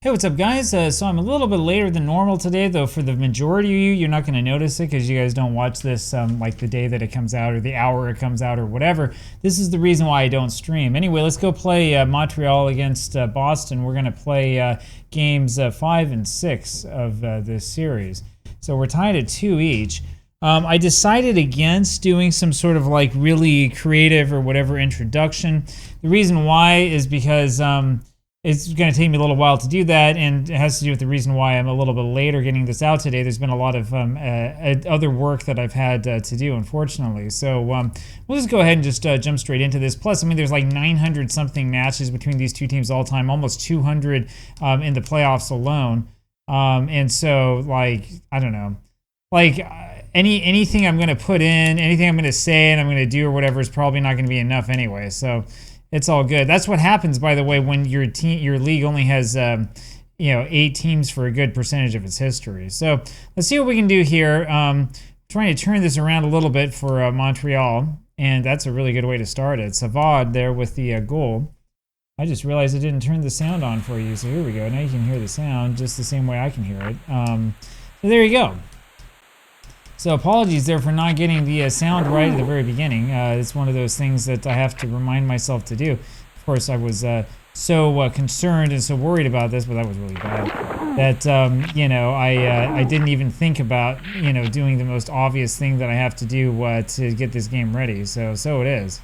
Hey, what's up, guys? So I'm a little bit later than normal today, though. For the majority of you, you're not going to notice it because you guys don't watch this like the day that it comes out or the hour it comes out or whatever. This is the reason why I don't stream. Anyway, let's go play Montreal against Boston. We're going to play games 5 and 6 of this series. So we're tied at 2 each. I decided against doing some sort of like really creative or whatever introduction. The reason why is because it's going to take me a little while to do that, and it has to do with the reason why I'm a little bit later getting this out today. There's been a lot of other work that I've had to do, unfortunately. So we'll just go ahead and just jump straight into this. Plus, I mean, there's like 900 something matches between these two teams all time, almost 200 in the playoffs alone. And so, like, I don't know, like anything I'm going to put in, anything I'm going to say and I'm going to do or whatever is probably not going to be enough anyway. So it's all good. That's what happens, by the way, when your league only has 8 teams for a good percentage of its history. So let's see what we can do here. Trying to turn this around a little bit for Montreal, and that's a really good way to start it. Savard there with the goal. I just realized I didn't turn the sound on for you, so here we go. Now you can hear the sound just the same way I can hear it. So there you go. So apologies there for not getting the sound right at the very beginning. It's one of those things that I have to remind myself to do. Of course, I was so concerned and so worried about this, but that was really bad, that I didn't even think about doing the most obvious thing that I have to do to get this game ready. So it is.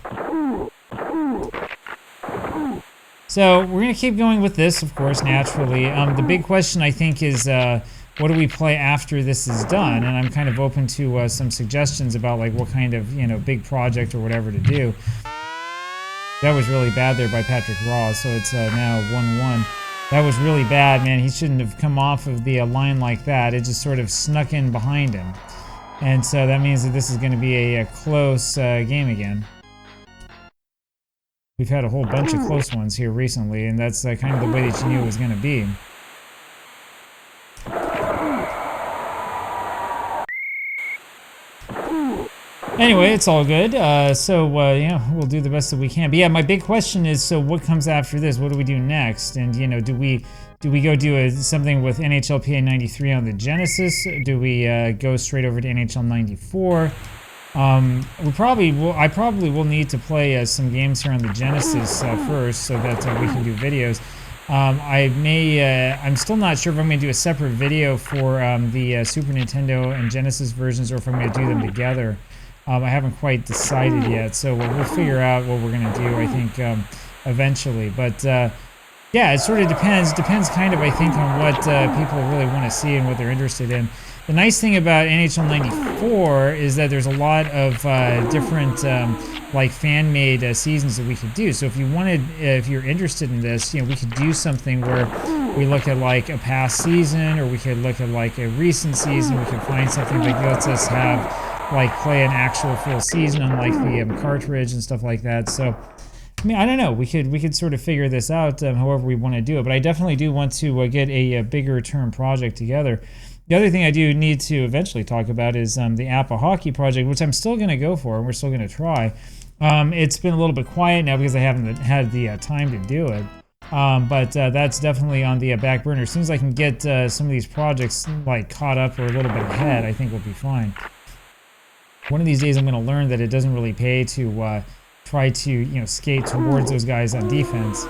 So we're going to keep going with this, of course, naturally. The big question, I think, is what do we play after this is done? And I'm kind of open to some suggestions about like what kind of big project or whatever to do. That was really bad there by Patrick Ross, so it's now 1-1. That was really bad, man. He shouldn't have come off of the line like that. It just sort of snuck in behind him. And so that means that this is going to be a close game again. We've had a whole bunch of close ones here recently, and that's kind of the way that you knew it was going to be. Anyway, it's all good. We'll do the best that we can. But yeah, my big question is, so what comes after this? What do we do next? And do we go do something with NHLPA 93 on the Genesis? Do we go straight over to NHL 94? I probably will need to play some games here on the Genesis first, so that we can do videos. I'm still not sure if I'm going to do a separate video for the Super Nintendo and Genesis versions, or if I'm going to do them together. I haven't quite decided yet, so we'll figure out what we're going to do, I think, eventually. But yeah, it sort of depends. Depends kind of, I think, on what people really want to see and what they're interested in. The nice thing about NHL 94 is that there's a lot of different like fan-made seasons that we could do. So if you're interested in this, we could do something where we look at like a past season, or we could look at like a recent season. We could find something that lets us have like play an actual full season on like the cartridge and stuff like that. So I mean, I don't know. We could sort of figure this out however we want to do it. But I definitely do want to get a bigger term project together. The other thing I do need to eventually talk about is the NHLPA hockey project, which I'm still going to go for, and we're still going to try. It's been a little bit quiet now because I haven't had the time to do it. But that's definitely on the back burner. As soon as I can get some of these projects like caught up or a little bit ahead, I think we'll be fine. One of these days I'm going to learn that it doesn't really pay to try to skate towards those guys on defense.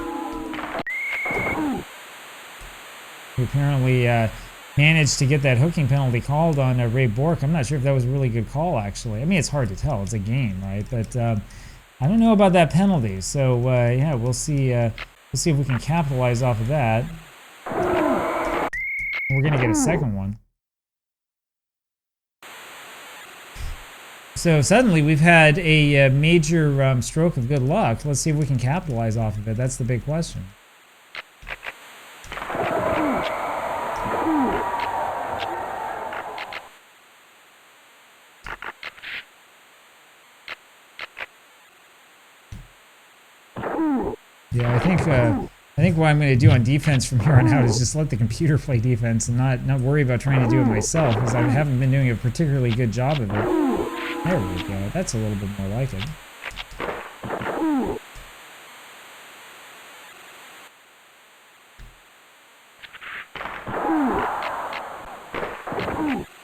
Who apparently managed to get that hooking penalty called on Ray Bourque. I'm not sure if that was a really good call, actually. I mean, it's hard to tell. It's a game, right? But I don't know about that penalty. So yeah, we'll see. We'll see if we can capitalize off of that. We're gonna get a second one. So suddenly we've had a major stroke of good luck. Let's see if we can capitalize off of it. That's the big question. Yeah, I think what I'm going to do on defense from here on out is just let the computer play defense and not worry about trying to do it myself, because I haven't been doing a particularly good job of it. There we go. That's a little bit more like it.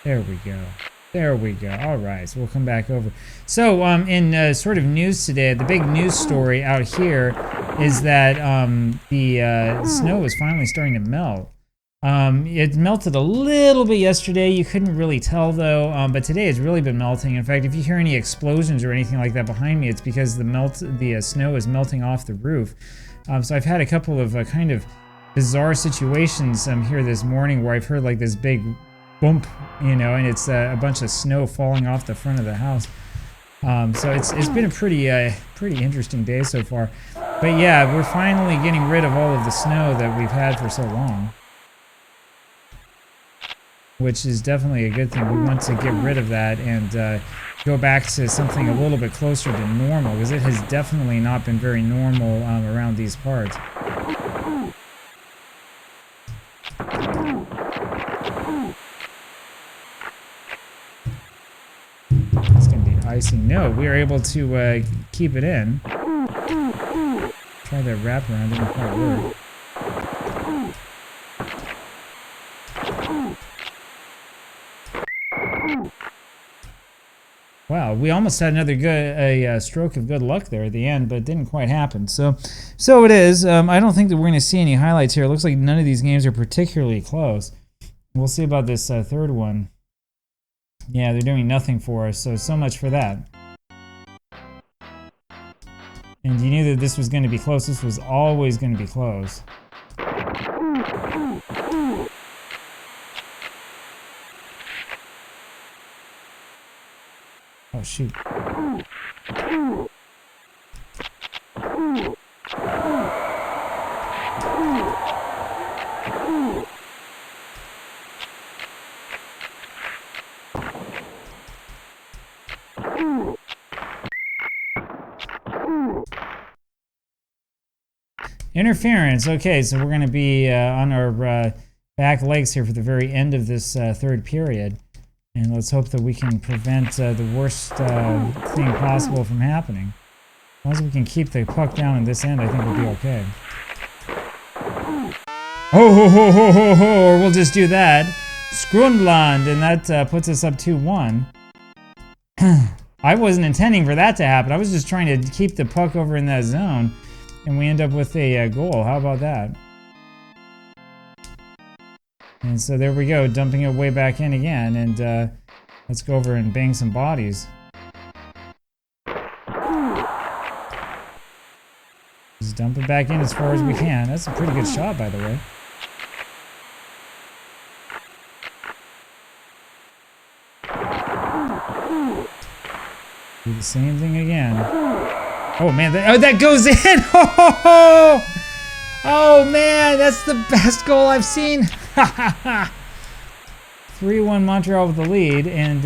There we go. There we go. All right, so we'll come back over. So, in sort of news today, the big news story out here is that the snow is finally starting to melt. It melted a little bit yesterday. You couldn't really tell though, but today it's really been melting. In fact, if you hear any explosions or anything like that behind me, it's because the snow is melting off the roof. So I've had a couple of kind of bizarre situations here this morning where I've heard like this big bump, you know, and it's a bunch of snow falling off the front of the house. So it's been a pretty interesting day so far. But yeah, we're finally getting rid of all of the snow that we've had for so long, which is definitely a good thing. We want to get rid of that and go back to something a little bit closer to normal, because it has definitely not been very normal around these parts. It's going to be icy. No, we are able to keep it in. Try that wraparound, didn't quite work. Wow, we almost had another stroke of good luck there at the end, but it didn't quite happen. So it is. I don't think that we're going to see any highlights here. It looks like none of these games are particularly close. We'll see about this third one. Yeah, they're doing nothing for us, so much for that. And you knew that this was going to be close. This was always going to be close. Oh, shoot. Interference. Okay, so we're going to be on our back legs here for the very end of this third period. And let's hope that we can prevent the worst thing possible from happening. As long as we can keep the puck down in this end, I think we'll be okay. Ho ho ho ho ho ho! Or we'll just do that. Skrundland, and that puts us up 2-1. I wasn't intending for that to happen. I was just trying to keep the puck over in that zone, and we end up with a goal. How about that? And so there we go, dumping it way back in again, and let's go over and bang some bodies. Just dump it back in as far as we can. That's a pretty good shot, by the way. Do the same thing again. Oh man, that goes in! Oh man, that's the best goal I've seen! 3-1 Montreal with the lead, and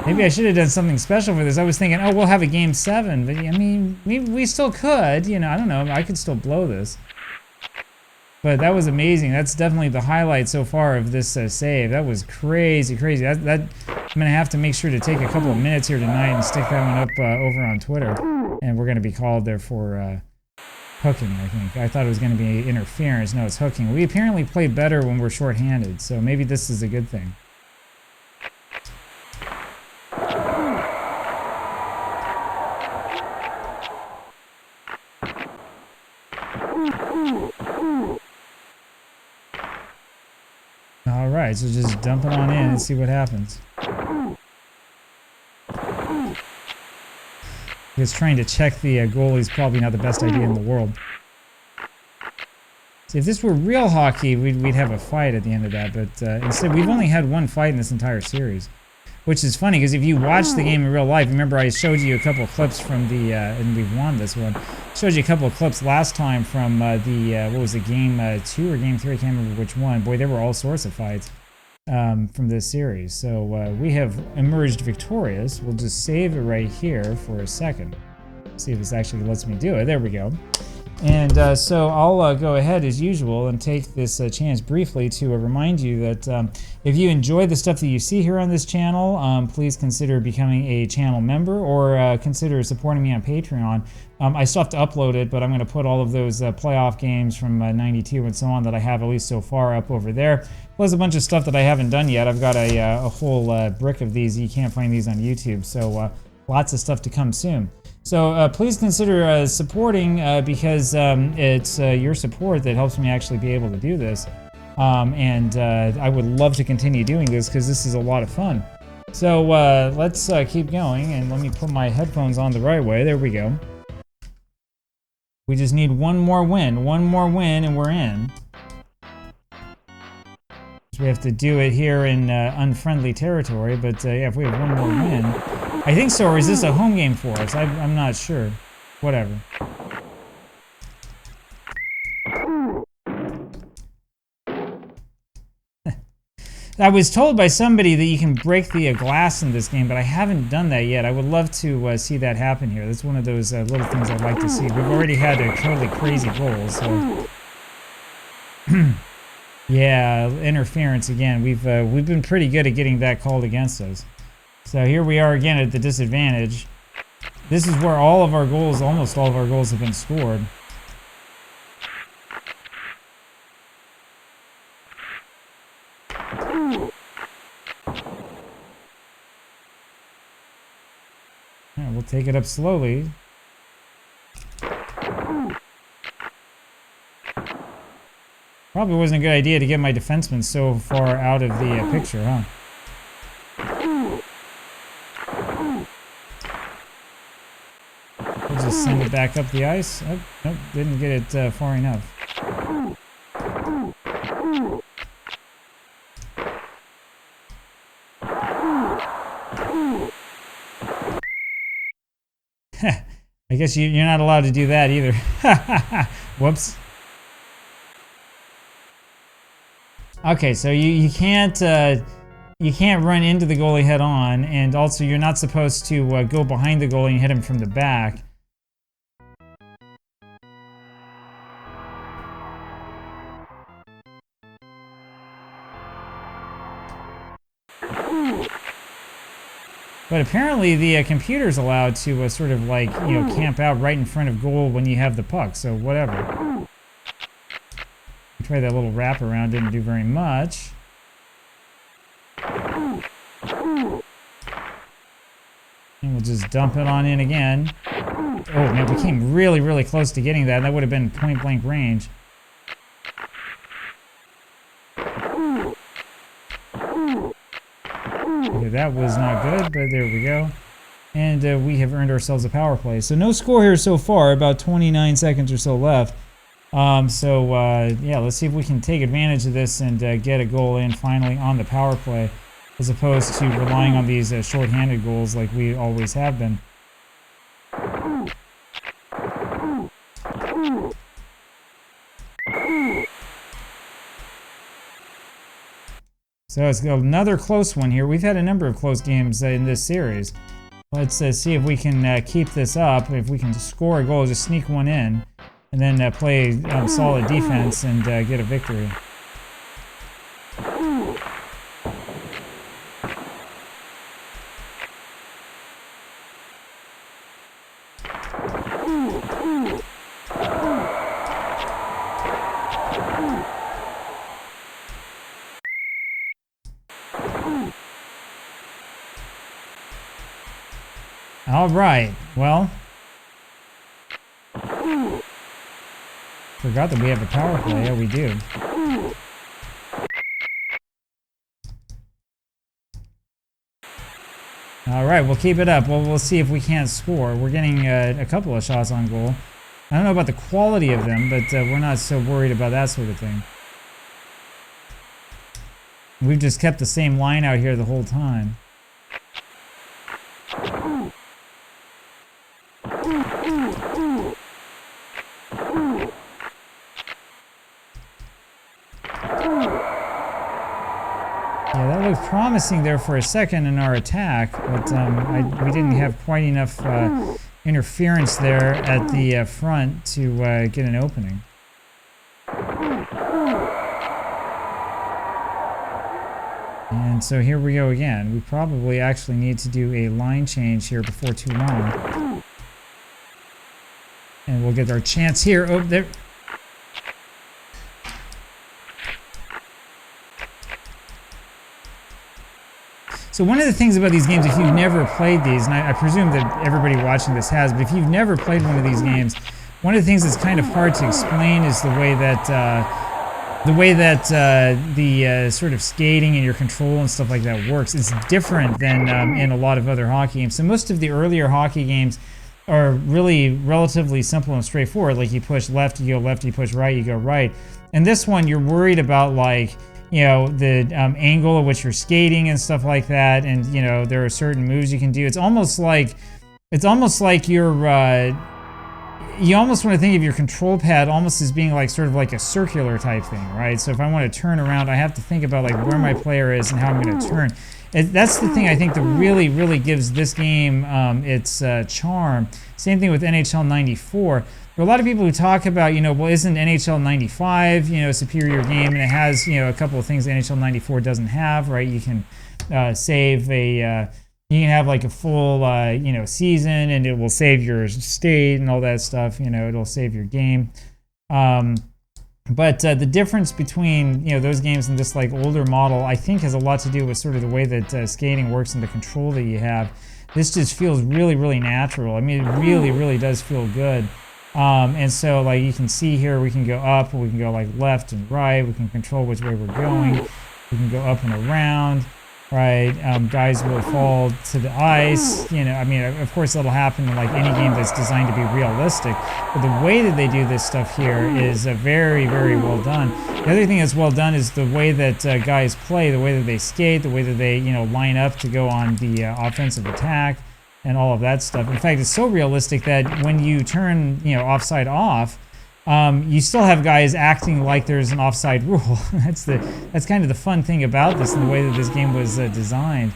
maybe I should have done something special for this. I was thinking, oh, we'll have a game 7, but I mean, we still could, you know, I don't know, I could still blow this. But that was amazing. That's definitely the highlight so far of this save. That was crazy, crazy. I'm gonna have to make sure to take a couple of minutes here tonight and stick that one up over on Twitter, and we're gonna be called there for hooking, I think. I thought it was going to be interference. No, it's hooking. We apparently play better when we're short-handed, so maybe this is a good thing. All right, so just dump it on in and see what happens. Because trying to check the goalie is probably not the best idea in the world. See, if this were real hockey, we'd have a fight at the end of that, but instead we've only had one fight in this entire series. Which is funny, because if you watch the game in real life, remember I showed you a couple of clips from the, and we've won this one, showed you a couple of clips last time from what was it, game 2 or game 3, I can't remember which one. Boy, there were all sorts of fights from this series. So we have emerged victorious. We'll just save it right here for a second. See if this actually lets me do it. There we go. And so I'll go ahead as usual and take this chance briefly to remind you that if you enjoy the stuff that you see here on this channel, please consider becoming a channel member or consider supporting me on Patreon. I still have to upload it, but I'm going to put all of those playoff games from '92 and so on that I have at least so far up over there. Plus a bunch of stuff that I haven't done yet. I've got a whole brick of these. You can't find these on YouTube, so lots of stuff to come soon. So please consider supporting because it's your support that helps me actually be able to do this. And I would love to continue doing this because this is a lot of fun. So let's keep going, and let me put my headphones on the right way. There we go. We just need one more win, and we're in. So we have to do it here in unfriendly territory, but yeah, if we have one more win. I think so, or is this a home game for us? I'm not sure. Whatever. I was told by somebody that you can break the glass in this game, but I haven't done that yet. I would love to see that happen here. That's one of those little things I'd like to see. We've already had a totally crazy goal, so... yeah, interference again. We've been pretty good at getting that called against us. So here we are again at the disadvantage. This is where all of our goals, almost all of our goals, have been scored. Right, we'll take it up slowly. Probably wasn't a good idea to get my defenseman so far out of the picture, huh? We'll just send it back up the ice. Oh, nope, didn't get it far enough. I guess you're not allowed to do that either. Whoops. Okay, so you can't run into the goalie head on, and also you're not supposed to go behind the goalie and hit him from the back. But apparently the computer's allowed to sort of like, you know, camp out right in front of goal when you have the puck, so whatever. Try that little wrap around, didn't do very much. And we'll just dump it on in again. Oh man, we came really, really close to getting that. That would have been point blank range. Okay, that was not good, but there we go. And we have earned ourselves a power play. So no score here so far, about 29 seconds or so left. Yeah, let's see if we can take advantage of this and get a goal in finally on the power play, as opposed to relying on these shorthanded goals like we always have been. So it's another close one here. We've had a number of close games in this series. Let's see if we can keep this up. If we can score a goal, just sneak one in, and then play solid defense and get a victory. All right, well, forgot that we have a power play. Yeah, we do. All right, we'll keep it up. Well, we'll see if we can't score. We're getting a couple of shots on goal. I don't know about the quality of them, but we're not so worried about that sort of thing. We've just kept the same line out here the whole time. Yeah, that looked promising there for a second in our attack, but we didn't have quite enough interference there at the front to get an opening. And so here we go again. We probably actually need to do a line change here before too long. And we'll get our chance here. Oh, there. So one of the things about these games, if you've never played these, and I presume that everybody watching this has, but if you've never played one of these games, one of the things that's kind of hard to explain is the way that the sort of skating and your control and stuff like that works. It's different than in a lot of other hockey games. So most of the earlier hockey games are really relatively simple and straightforward. Like you push left, you go left, you push right, you go right. And this one, you're worried about like, you know, the angle at which you're skating and stuff like that. And, you know, there are certain moves you can do. It's almost like you're, you almost want to think of your control pad almost as being like sort of like a circular type thing, right? So if I want to turn around, I have to think about like where my player is and how I'm going to turn. That's the thing I think that really gives this game its charm. Same thing with NHL 94. There are a lot of people who talk about, you know, well, isn't NHL 95, you know, a superior game? And it has, you know, a couple of things NHL 94 doesn't have, right? You can save a, you can have like a full, you know, season, and it will save your state and all that stuff. You know, it'll save your game. But the difference between, you know, those games and this like older model, I think, has a lot to do with sort of the way that skating works and the control that you have. This just feels really natural. I mean, it really does feel good. And so like you can see here, we can go up, we can go like left and right, we can control which way we're going, we can go up and around, right? Guys will fall to the ice, you know. I mean, of course that'll happen in like any game that's designed to be realistic, but the way that they do this stuff here is very well done. The other thing that's well done is the way that guys play, the way that they skate, the way that they, you know, line up to go on the offensive attack and all of that stuff. In fact, it's so realistic that when you turn, you know, offside off, you still have guys acting like there's an offside rule. That's kind of the fun thing about this and the way that this game was designed.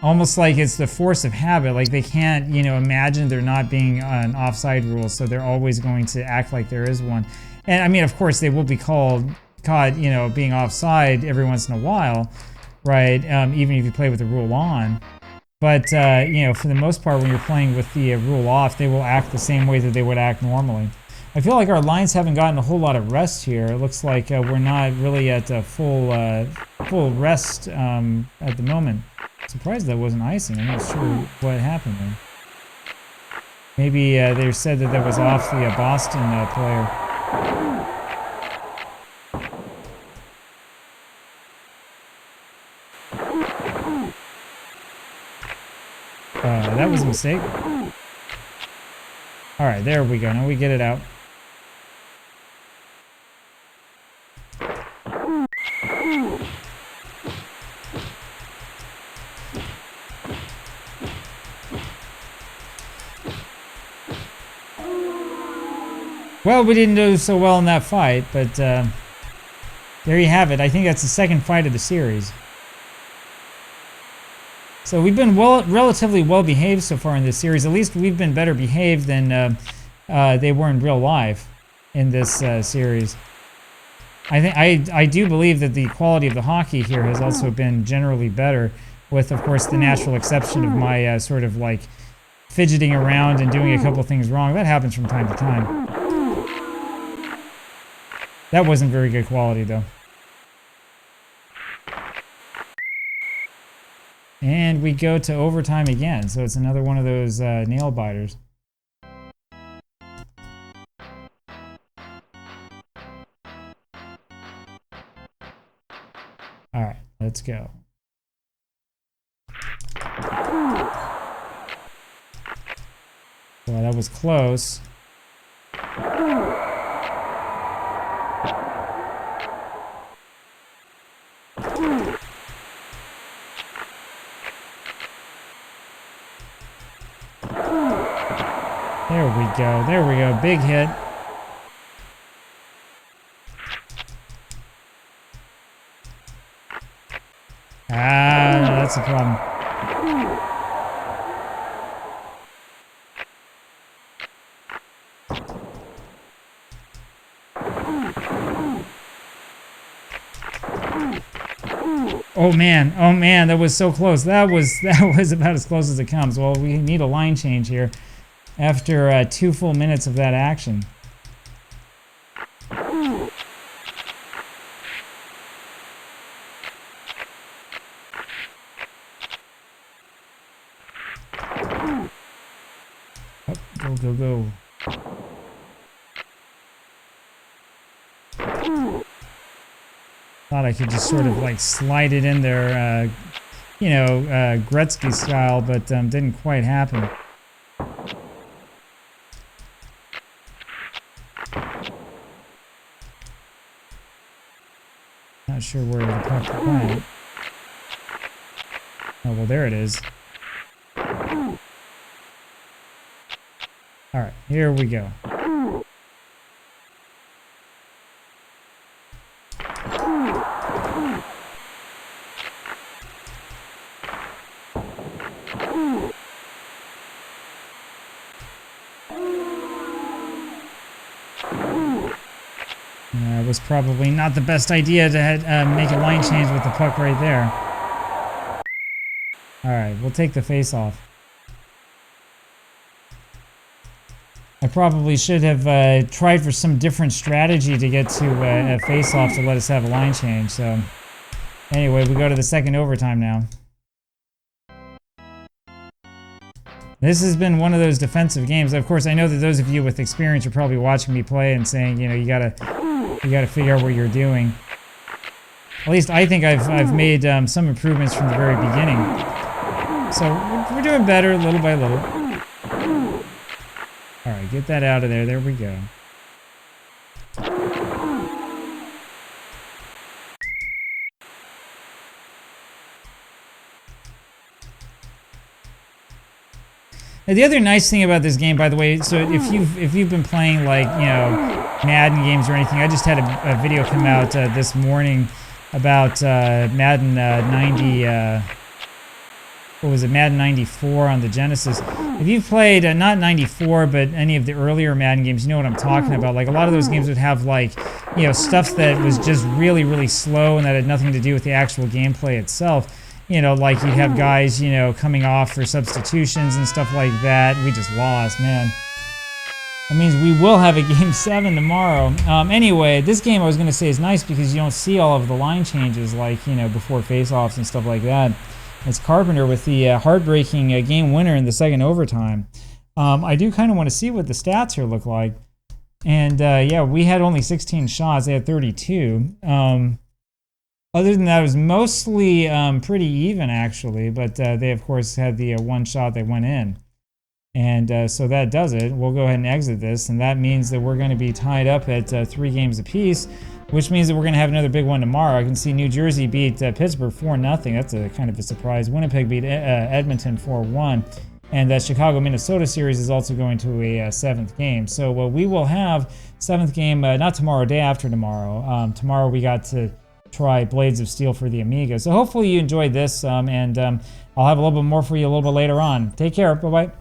Almost like it's the force of habit. Like they can't, you know, imagine there not being an offside rule, so they're always going to act like there is one. And I mean, of course, they will be caught, you know, being offside every once in a while, right? Even if you play with the rule on. But, you know, for the most part, when you're playing with the rule off, they will act the same way that they would act normally. I feel like our lines haven't gotten a whole lot of rest here. It looks like we're not really at full rest at the moment. Surprised that wasn't icing. I'm not sure what happened there. Maybe they said that was off the Boston player. That was a mistake. All right, there we go. Now we get it out. Well, we didn't do so well in that fight, but there you have it. I think that's the second fight of the series. So we've been relatively well behaved so far in this series. At least we've been better behaved than they were in real life in this series. I do believe that the quality of the hockey here has also been generally better, with, of course, the natural exception of my sort of like fidgeting around and doing a couple of things wrong. That happens from time to time. That wasn't very good quality, though. And we go to overtime again, so it's another one of those nail biters. All right, let's go. Well, that was close. There we go, big hit. Ah, that's a problem. Oh man, that was so close. That was about as close as it comes. Well, we need a line change here after 2 full minutes of that action. Oh, go. Thought I could just sort of like slide it in there, you know, Gretzky style, but didn't quite happen. Not sure where the puck went. Oh, well, there it is. All right, here we go. It was probably not the best idea to make a line change with the puck right there. All right, we'll take the face-off. I probably should have tried for some different strategy to get to a face-off to let us have a line change. So anyway, we go to the second overtime now. This has been one of those defensive games. Of course, I know that those of you with experience are probably watching me play and saying, you know, you gotta figure out what you're doing. At least I think I've made some improvements from the very beginning. So we're doing better little by little. All right, get that out of there. There we go. Now, the other nice thing about this game, by the way, so if you've been playing like, you know, Madden games or anything, I just had a video come out this morning about Madden 90. What was it? Madden 94 on the Genesis. If you've played not 94, but any of the earlier Madden games, you know what I'm talking about. Like a lot of those games would have like, you know, stuff that was just really, really slow and that had nothing to do with the actual gameplay itself. You know, like you'd have guys, you know, coming off for substitutions and stuff like that. We just lost, man. That means we will have a Game 7 tomorrow. Anyway, this game I was going to say is nice because you don't see all of the line changes like, you know, before face-offs and stuff like that. It's Carpenter with the heartbreaking game winner in the second overtime. I do kind of want to see what the stats here look like. And yeah, we had only 16 shots. They had 32. Other than that, it was mostly pretty even, actually. But they, of course, had the one shot that went in. And so that does it. We'll go ahead and exit this. And that means that we're going to be tied up at 3 games apiece, which means that we're going to have another big one tomorrow. I can see New Jersey beat Pittsburgh 4-0. That's a kind of a surprise. Winnipeg beat Edmonton 4-1. And that Chicago-Minnesota series is also going to a 7th game. So we will have 7th game, not tomorrow, day after tomorrow. Tomorrow we got to try Blades of Steel for the Amiga. So hopefully you enjoyed this, and I'll have a little bit more for you a little bit later on. Take care. Bye-bye.